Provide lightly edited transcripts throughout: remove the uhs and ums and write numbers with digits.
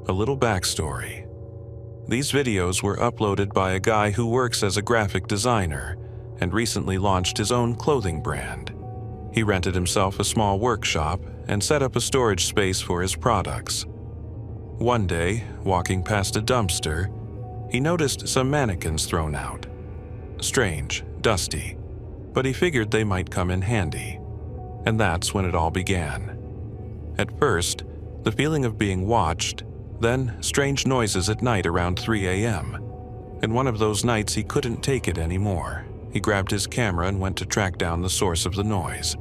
A little backstory. These videos were uploaded by a guy who works as a graphic designer and recently launched his own clothing brand. He rented himself a small workshop and set up a storage space for his products. One day, walking past a dumpster, he noticed some mannequins thrown out. Strange, dusty, but he figured they might come in handy. And that's when it all began. At first, the feeling of being watched, then strange noises at night around 3 a.m. And one of those nights he couldn't take it anymore. He grabbed his camera and went to track down the source of the noise.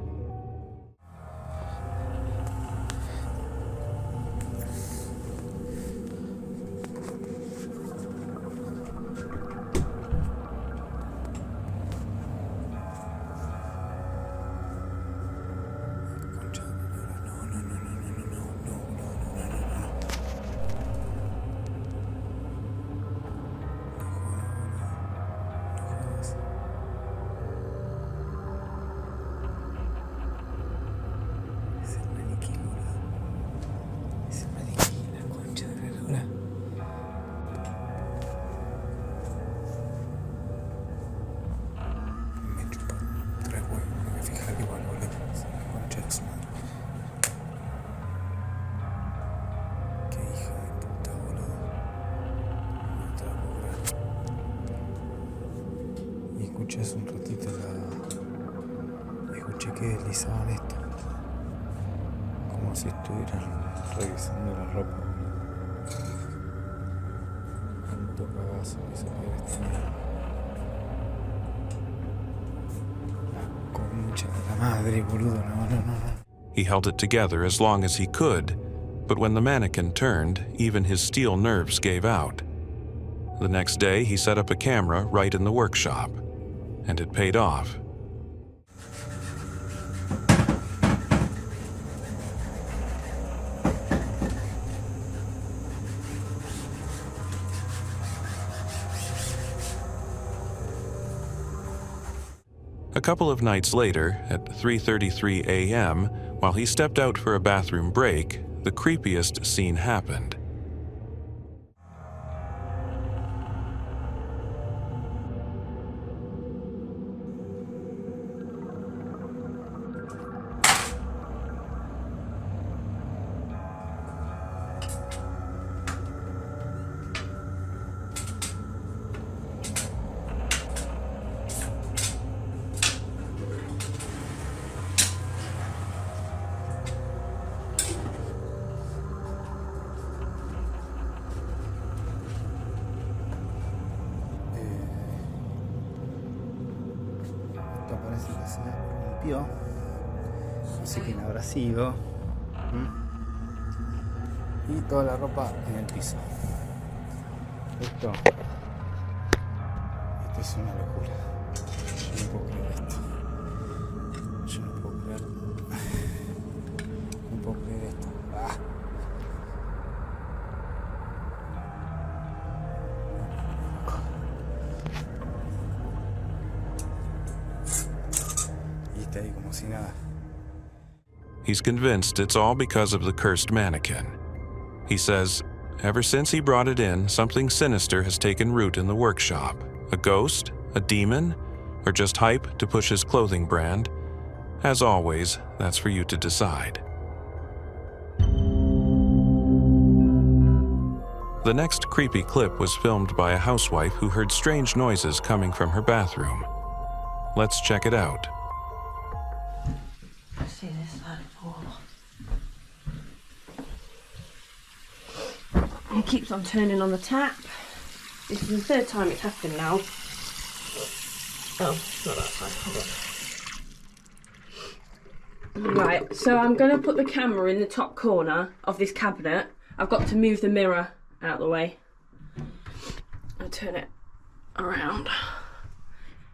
Escuché hace un ratito escuché que deslizaban esto, como si estuvieran revisando la ropa. Tanto cagazo que se puede tener. La concha de la madre, boludo, no. He held it together as long as he could, but when the mannequin turned, even his steel nerves gave out. The next day, he set up a camera right in the workshop, and it paid off. A couple of nights later, at 3:33 a.m., while he stepped out for a bathroom break, the creepiest scene happened. Parece que se rompió, no sé quién habrá sido. Y toda la ropa en el piso. Esto es una locura. Yo no puedo creer esto. No puedo creer esto. Ahí como si nada. He's convinced it's all because of the cursed mannequin. He says, ever since he brought it in, something sinister has taken root in the workshop. A ghost? A demon? Or just hype to push his clothing brand? As always, that's for you to decide. The next creepy clip was filmed by a housewife who heard strange noises coming from her bathroom. Let's check it out. I've seen this man before. He keeps on turning on the tap. This is the third time it's happened now. Oh, it's not that side. Hold on. Right, so I'm going to put the camera in the top corner of this cabinet. I've got to move the mirror out of the way. I'll turn it around.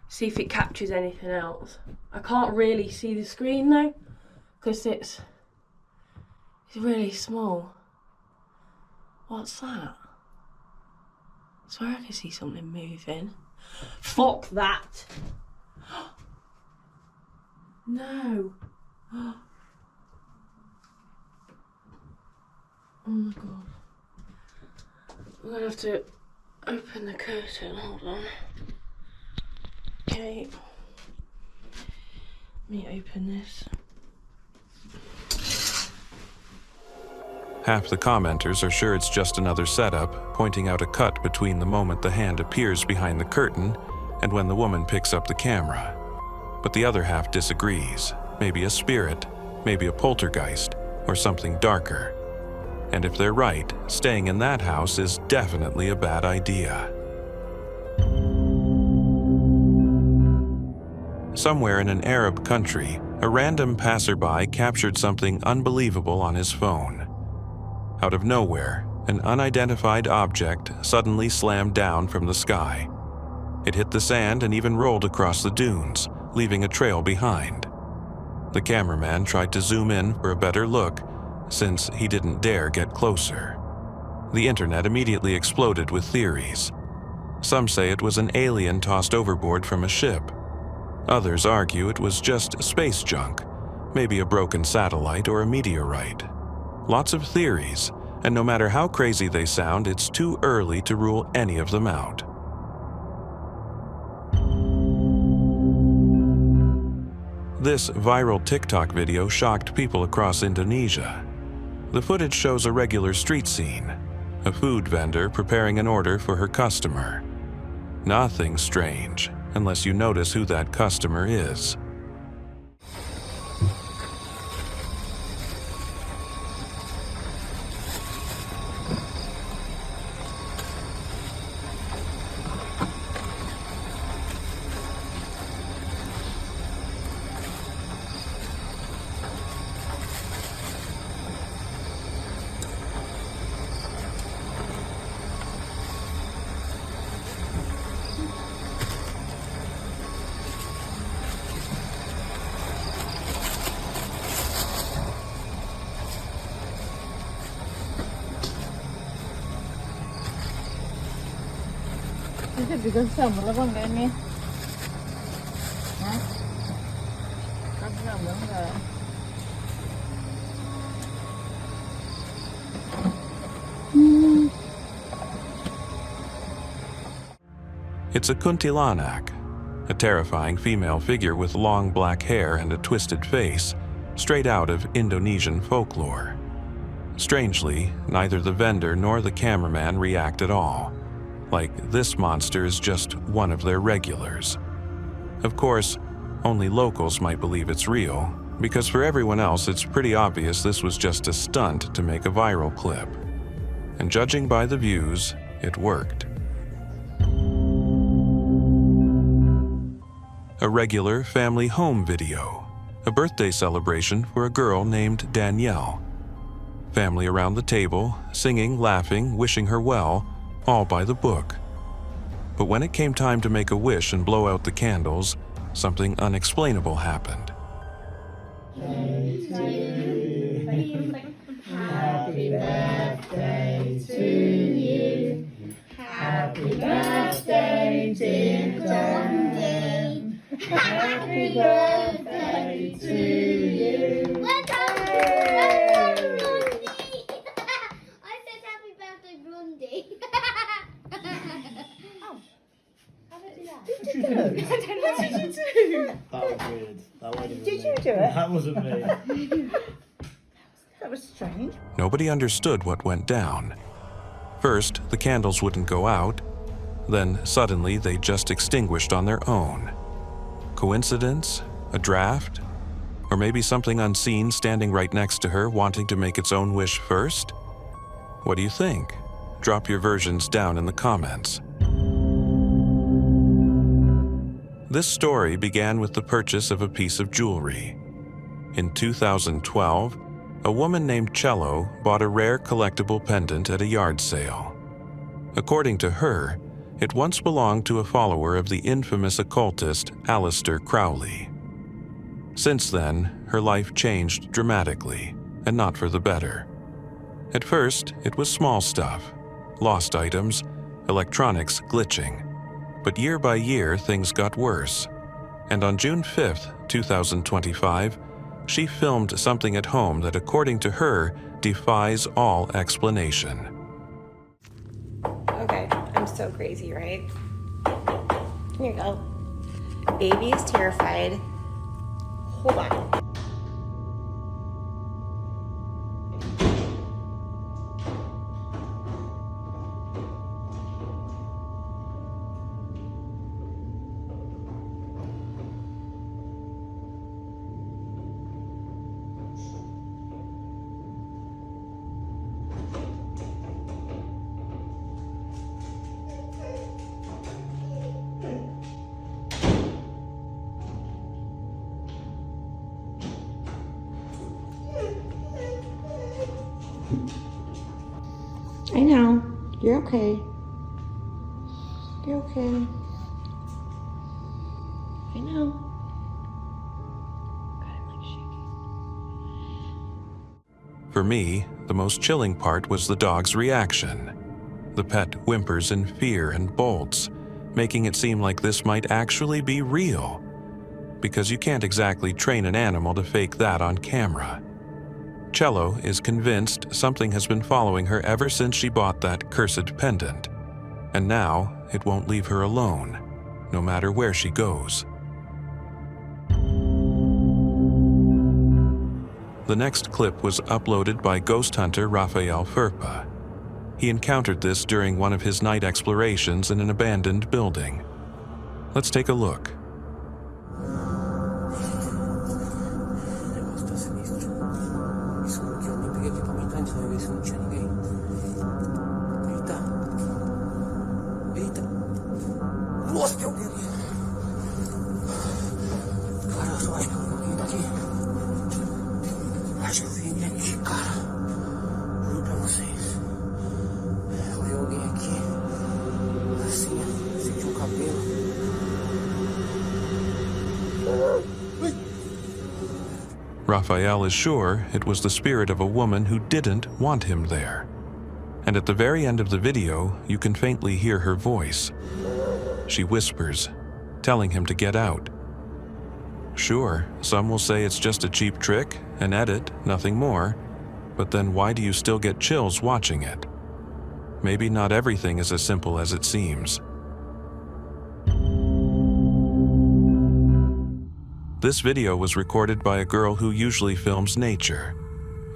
See if it captures anything else. I can't really see the screen though, because it's really small. What's that? I swear I can see something moving. Fuck that! No! Oh my god. I'm gonna have to open the curtain, hold on. Okay. Let me open this. Half the commenters are sure it's just another setup, pointing out a cut between the moment the hand appears behind the curtain and when the woman picks up the camera. But the other half disagrees. Maybe a spirit, maybe a poltergeist, or something darker. And if they're right, staying in that house is definitely a bad idea. Somewhere in an Arab country, a random passerby captured something unbelievable on his phone. Out of nowhere, an unidentified object suddenly slammed down from the sky. It hit the sand and even rolled across the dunes, leaving a trail behind. The cameraman tried to zoom in for a better look, since he didn't dare get closer. The internet immediately exploded with theories. Some say it was an alien tossed overboard from a ship. Others argue it was just space junk, maybe a broken satellite or a meteorite. Lots of theories, and no matter how crazy they sound, it's too early to rule any of them out. This viral TikTok video shocked people across Indonesia. The footage shows a regular street scene, a food vendor preparing an order for her customer. Nothing strange, unless you notice who that customer is. Bisa bikin sambal apa enggak ini? Hah? Kasih sambal enggak? It's a kuntilanak, a terrifying female figure with long black hair and a twisted face, straight out of Indonesian folklore. Strangely, neither the vendor nor the cameraman react at all, like this monster is just one of their regulars. Of course, only locals might believe it's real, because for everyone else it's pretty obvious this was just a stunt to make a viral clip. And judging by the views, it worked. A regular family home video, a birthday celebration for a girl named Danielle. Family around the table, singing, laughing, wishing her well, all by the book. But when it came time to make a wish and blow out the candles, something unexplainable happened. Happy birthday to you. Happy birthday, dear John. Happy birthday to you. I said happy birthday, Blondie. What did you do? That was weird. That wasn't Did me. you do it? That wasn't me. That was strange. Nobody understood what went down. First, the candles wouldn't go out, then suddenly they just extinguished on their own. Coincidence? A draft? Or maybe something unseen standing right next to her wanting to make its own wish first? What do you think? Drop your versions down in the comments. This story began with the purchase of a piece of jewelry. In 2012, a woman named Cello bought a rare collectible pendant at a yard sale. According to her, it once belonged to a follower of the infamous occultist Aleister Crowley. Since then, her life changed dramatically, and not for the better. At first, it was small stuff, lost items, electronics glitching. But year by year, things got worse. And on June 5th, 2025, she filmed something at home that, according to her, defies all explanation. so crazy, right? Here you go. Baby is terrified. Hold on. I know. You're okay. You're okay. I know. God, I'm like shaking. For me, the most chilling part was the dog's reaction. The pet whimpers in fear and bolts, making it seem like this might actually be real. Because you can't exactly train an animal to fake that on camera. Cello is convinced something has been following her ever since she bought that cursed pendant. And now, it won't leave her alone, no matter where she goes. The next clip was uploaded by ghost hunter Rafael Furpa. He encountered this during one of his night explorations in an abandoned building. Let's take a look. Nossa, meu Deus! Cara, eu só acho que eu vi alguém daqui. Acho que eu vi alguém aqui, cara. Juro pra vocês. Eu vi alguém aqui. Assim, senti um cabelo. Raphael is sure it was the spirit of a woman who didn't want him there. And at the very end of the video, you can faintly hear her voice. She whispers, telling him to get out. Sure, some will say it's just a cheap trick, an edit, nothing more, but then why do you still get chills watching it? Maybe not everything is as simple as it seems. This video was recorded by a girl who usually films nature.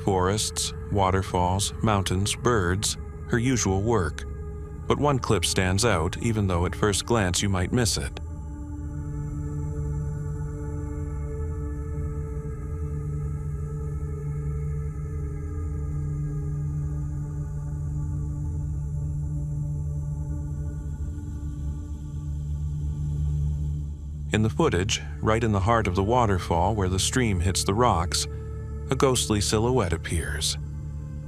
Forests, waterfalls, mountains, birds, her usual work. But one clip stands out, even though at first glance you might miss it. In the footage, right in the heart of the waterfall where the stream hits the rocks, a ghostly silhouette appears.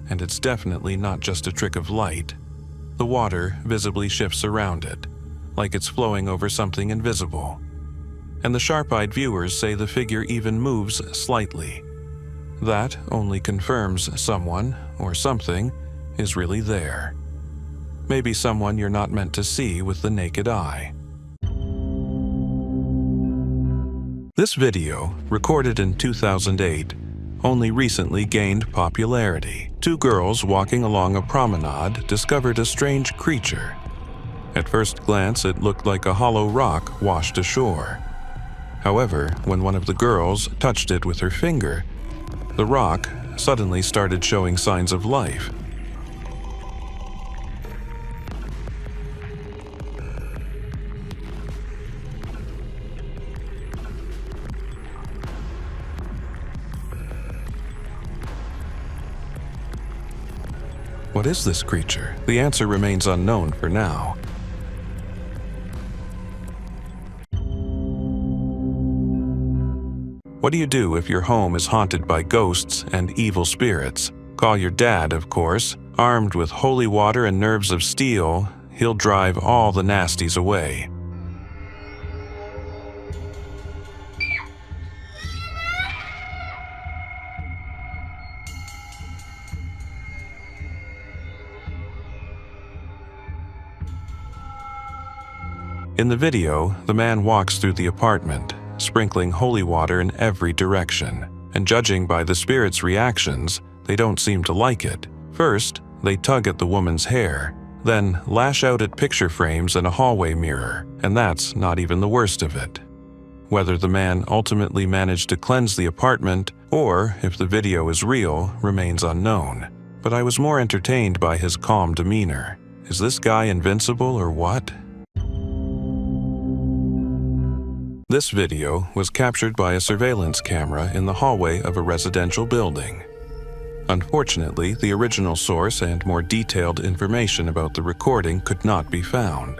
And it's definitely not just a trick of light. The water visibly shifts around it, like it's flowing over something invisible. And the sharp-eyed viewers say the figure even moves slightly. That only confirms someone, or something, is really there. Maybe someone you're not meant to see with the naked eye. This video, recorded in 2008, only recently gained popularity. Two girls walking along a promenade discovered a strange creature. At first glance, it looked like a hollow rock washed ashore. However, when one of the girls touched it with her finger, the rock suddenly started showing signs of life. What is this creature? The answer remains unknown for now. What do you do if your home is haunted by ghosts and evil spirits? Call your dad, of course. Armed with holy water and nerves of steel, he'll drive all the nasties away. In the video, the man walks through the apartment, sprinkling holy water in every direction. And judging by the spirit's reactions, they don't seem to like it. First, they tug at the woman's hair, then lash out at picture frames and a hallway mirror, and that's not even the worst of it. Whether the man ultimately managed to cleanse the apartment or if the video is real remains unknown, but I was more entertained by his calm demeanor. Is this guy invincible or what? This video was captured by a surveillance camera in the hallway of a residential building. Unfortunately, the original source and more detailed information about the recording could not be found.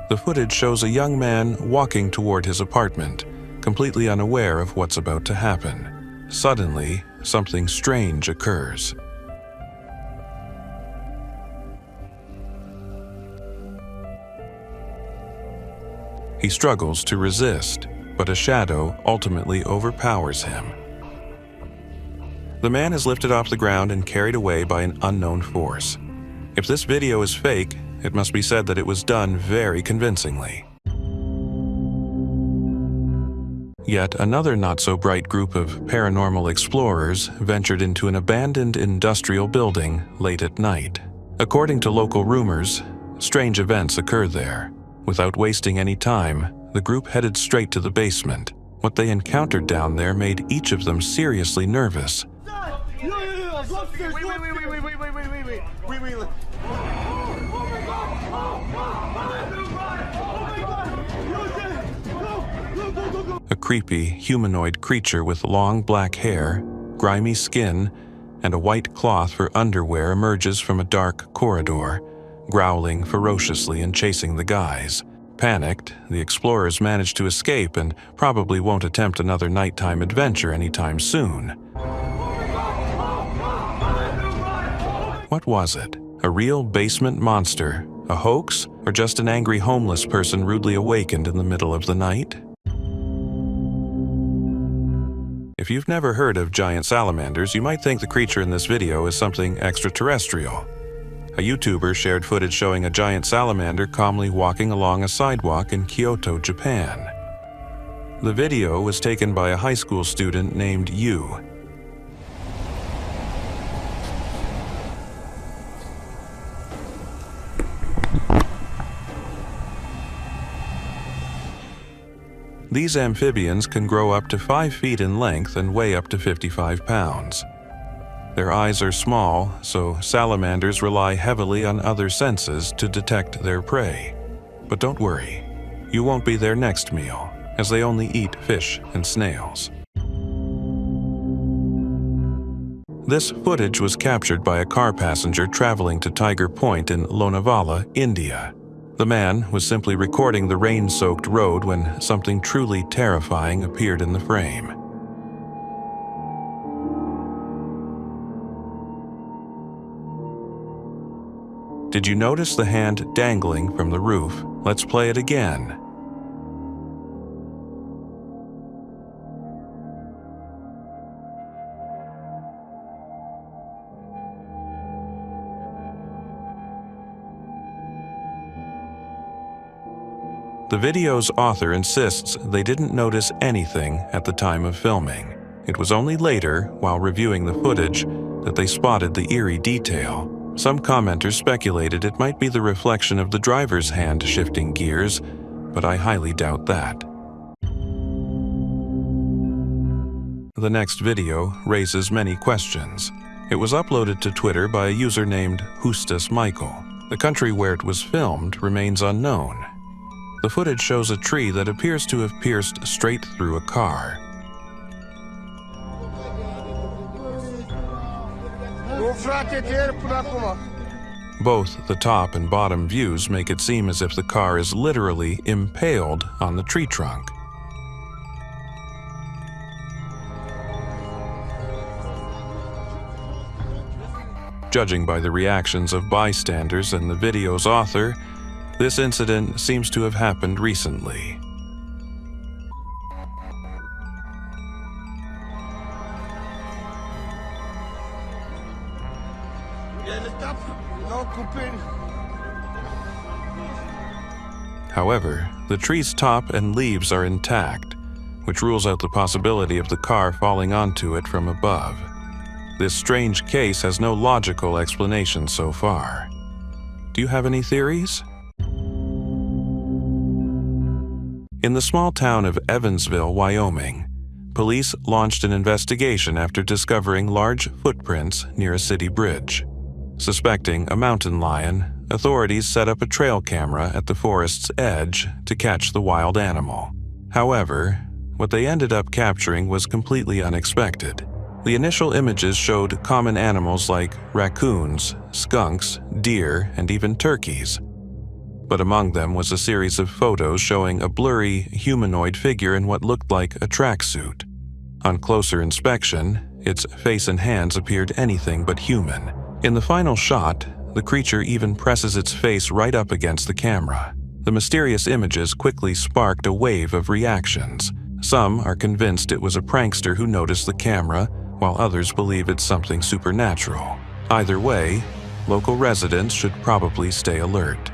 The footage shows a young man walking toward his apartment, completely unaware of what's about to happen. Suddenly, something strange occurs. He struggles to resist, but a shadow ultimately overpowers him. The man is lifted off the ground and carried away by an unknown force. If this video is fake, it must be said that it was done very convincingly. Yet another not-so-bright group of paranormal explorers ventured into an abandoned industrial building late at night. According to local rumors, strange events occur there. Without wasting any time, the group headed straight to the basement. What they encountered down there made each of them seriously nervous. A creepy, humanoid creature with long black hair, grimy skin, and a white cloth for underwear emerges from a dark corridor, growling ferociously and chasing the guys. Panicked, the explorers manage to escape and probably won't attempt another nighttime adventure anytime soon. What was it? A real basement monster? A hoax? Or just an angry homeless person rudely awakened in the middle of the night? If you've never heard of giant salamanders, you might think the creature in this video is something extraterrestrial. A YouTuber shared footage showing a giant salamander calmly walking along a sidewalk in Kyoto, Japan. The video was taken by a high school student named Yu. These amphibians can grow up to 5 feet in length and weigh up to 55 pounds. Their eyes are small, so salamanders rely heavily on other senses to detect their prey. But don't worry, you won't be their next meal, as they only eat fish and snails. This footage was captured by a car passenger traveling to Tiger Point in Lonavala, India. The man was simply recording the rain-soaked road when something truly terrifying appeared in the frame. Did you notice the hand dangling from the roof? Let's play it again. The video's author insists they didn't notice anything at the time of filming. It was only later, while reviewing the footage, that they spotted the eerie detail. Some commenters speculated it might be the reflection of the driver's hand shifting gears, but I highly doubt that. The next video raises many questions. It was uploaded to Twitter by a user named Hustus Michael. The country where it was filmed remains unknown. The footage shows a tree that appears to have pierced straight through a car. Both the top and bottom views make it seem as if the car is literally impaled on the tree trunk. Judging by the reactions of bystanders and the video's author, this incident seems to have happened recently. However, the tree's top and leaves are intact, which rules out the possibility of the car falling onto it from above. This strange case has no logical explanation so far. Do you have any theories? In the small town of Evansville, Wyoming, police launched an investigation after discovering large footprints near a city bridge. Suspecting a mountain lion, authorities set up a trail camera at the forest's edge to catch the wild animal. However, what they ended up capturing was completely unexpected. The initial images showed common animals like raccoons, skunks, deer, and even turkeys. But among them was a series of photos showing a blurry, humanoid figure in what looked like a tracksuit. On closer inspection, its face and hands appeared anything but human. In the final shot, the creature even presses its face right up against the camera. The mysterious images quickly sparked a wave of reactions. Some are convinced it was a prankster who noticed the camera, while others believe it's something supernatural. Either way, local residents should probably stay alert.